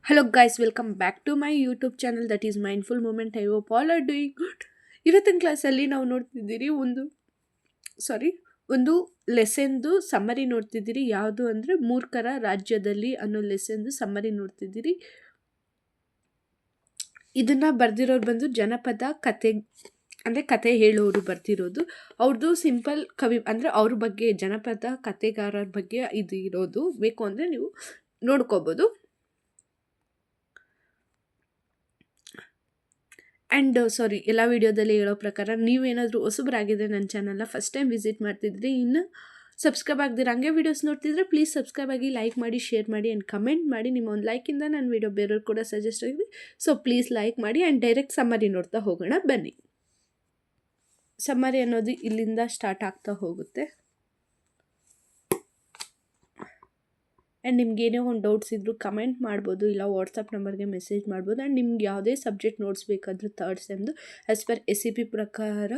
Hello guys, welcome back to my YouTube channel that is Mindful Moment. I hope all are doing good. ಇವತ್ತಿನ ಕ್ಲಾಸಲ್ಲಿ ನಾವು ನೋಡ್ತಿದ್ದೀರಿ ಸಾರಿ ಒಂದು ಲೆಸನ್ದು summary ನೋಡ್ತಿದ್ದೀರಿ. ಯಾವುದು ಅಂದರೆ ಮೂರ್ಖರ ರಾಜ್ಯದಲ್ಲಿ ಅನ್ನೋ ಲೆಸನ್ದು ಸಮ್ಮರಿ ನೋಡ್ತಿದ್ದೀರಿ. ಇದನ್ನು ಬರೆದಿರೋರು ಬಂದು ಜನಪದ ಕತೆ ಅಂದರೆ ಕತೆ ಹೇಳೋರು ಬರ್ತಿರೋದು. ಅವ್ರದ್ದು ಸಿಂಪಲ್ ಕವಿ ಅಂದರೆ ಅವ್ರ ಬಗ್ಗೆ ಜನಪದ ಕತೆಗಾರರ ಬಗ್ಗೆ ಇದು ಇರೋದು. ಬೇಕು ಅಂದರೆ ನೀವು ನೋಡ್ಕೋಬೋದು. ಆ್ಯಂಡ್ ಸಾರಿ, ಎಲ್ಲ ವೀಡಿಯೋದಲ್ಲಿ ಹೇಳೋ ಪ್ರಕಾರ ನೀವೇನಾದರೂ ಹೊಸಬರಾಗಿದ್ದರೆ ನನ್ನ ಚಾನಲ್ನ ಫಸ್ಟ್ ಟೈಮ್ ವಿಸಿಟ್ ಮಾಡ್ತಿದ್ರಿ, ಇನ್ನು ಸಬ್ಸ್ಕ್ರೈಬ್ ಆಗದಿರ ಹಂಗೆ ವೀಡಿಯೋಸ್ ನೋಡ್ತಿದ್ರೆ ಪ್ಲೀಸ್ ಸಬ್ಸ್ಕ್ರೈಬ್ ಆಗಿ, ಲೈಕ್ ಮಾಡಿ, ಶೇರ್ ಮಾಡಿ ಆ್ಯಂಡ್ ಕಮೆಂಟ್ ಮಾಡಿ. ನಿಮ್ಮ ಒಂದು ಲೈಕಿಂದ ನನ್ನ ವೀಡಿಯೋ ಬೇರೆಯವ್ರು ಕೂಡ ಸಜೆಸ್ಟ್ ಆಗಿದೆ. ಸೊ ಪ್ಲೀಸ್ ಲೈಕ್ ಮಾಡಿ ಆ್ಯಂಡ್ ಡೈರೆಕ್ಟ್ ಸಮ್ಮರಿ ನೋಡ್ತಾ ಹೋಗೋಣ ಬನ್ನಿ. ಸಮ್ಮರಿ ಅನ್ನೋದು ಇಲ್ಲಿಂದ ಸ್ಟಾರ್ಟ್ ಆಗ್ತಾ ಹೋಗುತ್ತೆ. ಆ್ಯಂಡ್ ನಿಮ್ಗೆ ಏನೇ ಒಂದು ಡೌಟ್ಸ್ ಇದ್ದರೂ ಕಮೆಂಟ್ ಮಾಡ್ಬೋದು, ಇಲ್ಲ ವಾಟ್ಸಪ್ ನಂಬರ್ಗೆ ಮೆಸೇಜ್ ಮಾಡ್ಬೋದು. ಆ್ಯಂಡ್ ನಿಮ್ಗೆ ಯಾವುದೇ ಸಬ್ಜೆಕ್ಟ್ ನೋಟ್ಸ್ ಬೇಕಾದರೂ ಥರ್ಡ್ ಸೆಮ್ದು ಆ್ಯಸ್ ಪರ್ SEP ಪ್ರಕಾರ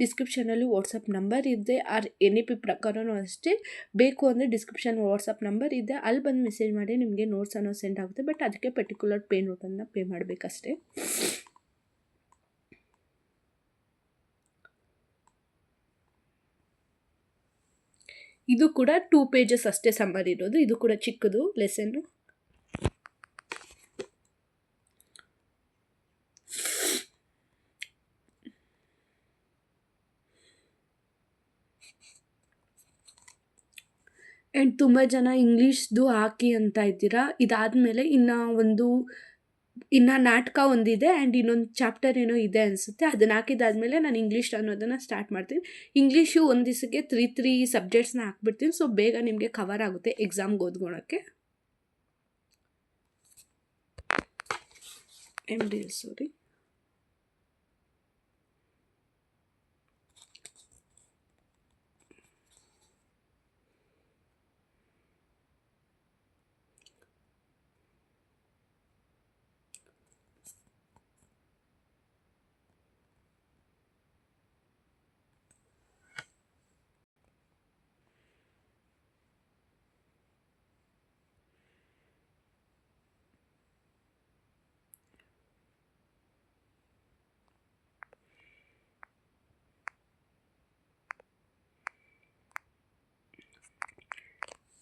ಡಿಸ್ಕ್ರಿಪ್ಷನಲ್ಲಿ ವಾಟ್ಸಪ್ ನಂಬರ್ ಇದೆ. ಆರ್ NEP ಪ್ರಕಾರನೂ ಅಷ್ಟೇ. ಬೇಕು ಅಂದರೆ ಡಿಸ್ಕ್ರಿಪ್ಷನ್ ವಾಟ್ಸಪ್ ನಂಬರ್ ಇದೆ, ಅಲ್ಲಿ ಬಂದು ಮೆಸೇಜ್ ಮಾಡಿ ನಿಮಗೆ ನೋಟ್ಸ್ ಅನ್ನೋ ಸೆಂಡ್ ಆಗುತ್ತೆ. ಬಟ್ ಅದಕ್ಕೆ ಪರ್ಟಿಕ್ಯುಲರ್ ನೋಟನ್ನು ಪೇ ಮಾಡಬೇಕಷ್ಟೇ. ಇದು ಕೂಡ 2 pages ಅಷ್ಟೇ ಸಮ್ಮರಿ ಇರೋದು. ಇದು ಕೂಡ ಚಿಕ್ಕದು ಲೆಸನ್ನು. ಆ್ಯಂಡ್ ತುಂಬ ಜನ ಇಂಗ್ಲೀಷ್ದು ಹಾಕಿ ಅಂತ ಇದ್ದೀರಾ. ಇದಾದಮೇಲೆ ಇನ್ನು ನಾಟಕ ಒಂದಿದೆ ಆ್ಯಂಡ್ ಇನ್ನೊಂದು ಚಾಪ್ಟರ್ ಏನೋ ಇದೆ ಅನಿಸುತ್ತೆ. ಅದನ್ನು ಹಾಕಿದಾದ್ಮೇಲೆ ನಾನು ಇಂಗ್ಲೀಷ್ ಅನ್ನೋದನ್ನು ಸ್ಟಾರ್ಟ್ ಮಾಡ್ತೀನಿ. ಇಂಗ್ಲೀಷು ಒಂದು ದಿವಸಕ್ಕೆ 3 ಸಬ್ಜೆಕ್ಟ್ಸ್ನ ಹಾಕ್ಬಿಡ್ತೀನಿ. ಸೊ ಬೇಗ ನಿಮಗೆ ಕವರ್ ಆಗುತ್ತೆ ಎಕ್ಸಾಮ್ಗೆ ಓದ್ಕೊಳಕ್ಕೆ. ಸಾರಿ.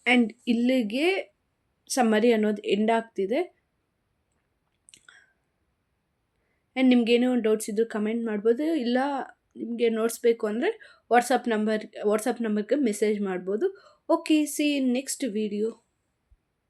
ಆ್ಯಂಡ್ ಇಲ್ಲಿಗೆ ಸಮ್ಮರಿ ಅನ್ನೋದು ಎಂಡ್ ಆಗ್ತಿದೆ. ಆ್ಯಂಡ್ ನಿಮ್ಗೇನೋ ಒಂದು ಡೌಟ್ಸ್ ಇದ್ದರೂ ಕಮೆಂಟ್ ಮಾಡ್ಬೋದು, ಇಲ್ಲ ನಿಮಗೆ ನೋಟ್ಸ್ ಬೇಕು ಅಂದರೆ ವಾಟ್ಸಪ್ ನಂಬರ್ಗೆ ಮೆಸೇಜ್ ಮಾಡ್ಬೋದು. Okay, C next video.